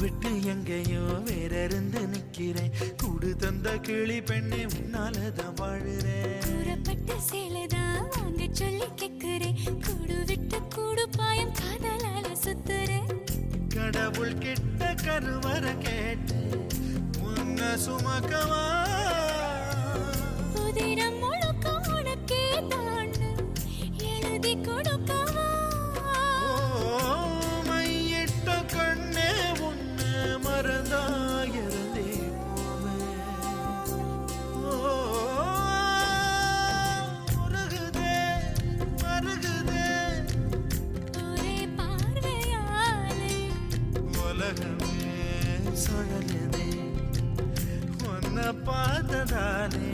விட்டு எங்கேயோ வேற இருந்து நிக்கிறேன். கூடு தந்த கிளி பெண்ணே உன்னாலதான் வாழுறேன். கூறப்பட்ட சேலைதான் வாங்க சொல்லி கேக்குறேன். கூடு விட்டு கூடு பாயம் காதலால சுத்துறேன். கடவுள் கிட்ட கருவற கேட்டு உன்ன சுமக்கவா. புதினம் முழுக்க உனக்கே தான் எழுதி கொடுக்கவா. மையிட்ட கண்ணே உன்னை மறந்தாயிருந்தே போவே. மருகுதே ஒரே பார்வையாலே உலகமே சுழலுதே உன்னை பார்த்ததாலே.